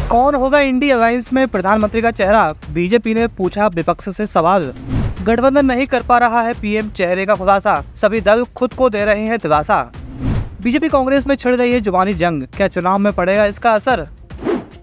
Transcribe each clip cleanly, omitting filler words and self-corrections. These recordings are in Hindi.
कौन होगा इंडी अलायंस में प्रधानमंत्री का चेहरा? बीजेपी ने पूछा विपक्ष से सवाल। गठबंधन नहीं कर पा रहा है पीएम चेहरे का खुलासा, सभी दल खुद को दे रहे हैं दिलासा। बीजेपी कांग्रेस में छिड़ रही है जुबानी जंग, क्या चुनाव में पड़ेगा इसका असर?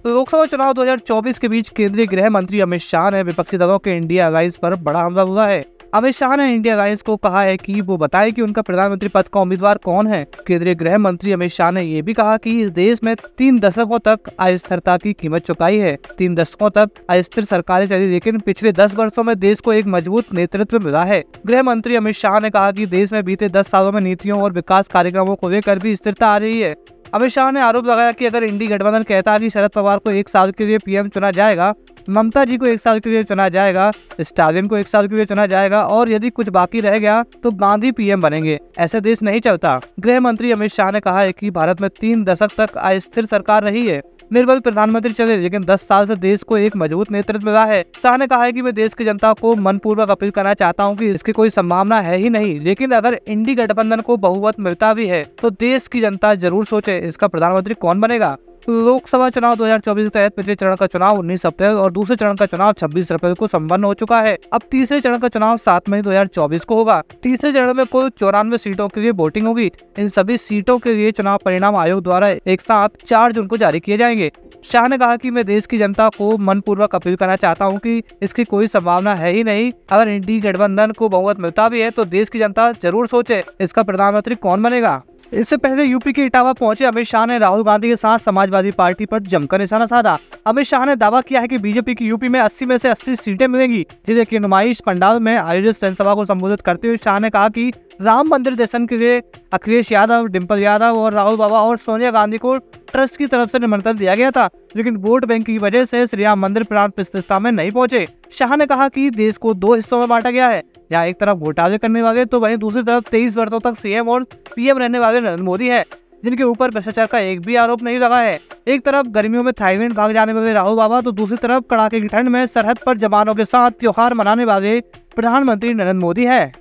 लोकसभा चुनाव 2024 के बीच केंद्रीय गृह मंत्री अमित शाह ने विपक्षी दलों के इंडिया अलायंस पर बड़ा हमला बोला है। अमित शाह ने इंडिया अलायंस को कहा है कि वो बताए कि उनका प्रधानमंत्री पद का उम्मीदवार कौन है। केंद्रीय गृह मंत्री अमित शाह ने ये भी कहा कि इस देश में 3 दशकों तक अस्थिरता की कीमत चुकाई है। 3 दशकों तक अस्थिर सरकारें चली, लेकिन पिछले 10 वर्षों में देश को एक मजबूत नेतृत्व मिला है। गृह मंत्री अमित शाह ने कहा कि देश में बीते 10 सालों में नीतियों और विकास कार्यक्रमों को लेकर भी स्थिरता आ रही है। अमित शाह ने आरोप लगाया कि अगर इंडी गठबंधन कहता है कि शरद पवार को 1 साल के लिए पीएम चुना जाएगा, ममता जी को 1 साल के लिए चुना जाएगा, स्टालिन को 1 साल के लिए चुना जाएगा और यदि कुछ बाकी रह गया तो गांधी पीएम बनेंगे, ऐसे देश नहीं चलता। गृह मंत्री अमित शाह ने कहा है कि भारत में 3 दशक तक अस्थिर सरकार रही है, निर्बल प्रधानमंत्री चले, लेकिन 10 साल से देश को एक मजबूत नेतृत्व मिला है। शाह ने कहा है कि मैं देश की जनता को मनपूर्वक अपील करना चाहता हूं कि इसकी कोई संभावना है ही नहीं, लेकिन अगर इंडी गठबंधन को बहुमत मिलता भी है तो देश की जनता जरूर सोचे इसका प्रधानमंत्री कौन बनेगा। लोकसभा चुनाव 2024 के तहत पहले चरण का चुनाव 19 अप्रैल और दूसरे चरण का चुनाव 26 अप्रैल को संपन्न हो चुका है। अब तीसरे चरण का चुनाव 7 मई 2024 को होगा। तीसरे चरण में कुल 94 सीटों के लिए वोटिंग होगी। इन सभी सीटों के लिए चुनाव परिणाम आयोग द्वारा एक साथ 4 जून को जारी किए जाएंगे। शाह ने कहा कि मैं देश की जनता को मनपूर्वक अपील करना चाहता हूं कि इसकी कोई संभावना है ही नहीं। अगर इंडी गठबंधन को बहुमत मिलता भी है तो देश की जनता जरूर सोचे इसका प्रधानमंत्री कौन बनेगा। इससे पहले यूपी के इटावा पहुंचे अमित शाह ने राहुल गांधी के साथ समाजवादी पार्टी पर जमकर निशाना साधा। अमित शाह ने दावा किया है कि बीजेपी की यूपी में 80 में से 80 सीटें मिलेंगी। जिले के नुमाइश पंडाल में आयोजित जनसभा को संबोधित करते हुए शाह ने कहा कि राम मंदिर दर्शन के लिए अखिलेश यादव, डिम्पल यादव और राहुल बाबा और सोनिया गांधी को ट्रस्ट की तरफ से निमंत्रण दिया गया था, लेकिन वोट बैंक की वजह से श्री राम मंदिर प्राण प्रतिष्ठा में नहीं पहुंचे। शाह ने कहा कि देश को 2 हिस्सों में बांटा गया है, जहाँ एक तरफ घोटाले करने वाले तो वहीं दूसरी तरफ 23 वर्षों तक सीएम और पीएम रहने वाले नरेंद्र मोदी है, जिनके ऊपर भ्रष्टाचार का एक भी आरोप नहीं लगा है। एक तरफ गर्मियों में थाईलैंड भाग जाने वाले राहुल बाबा तो दूसरी तरफ कड़ाके की ठंड में सरहद पर जवानों के साथ त्योहार मनाने वाले प्रधानमंत्री नरेंद्र मोदी है।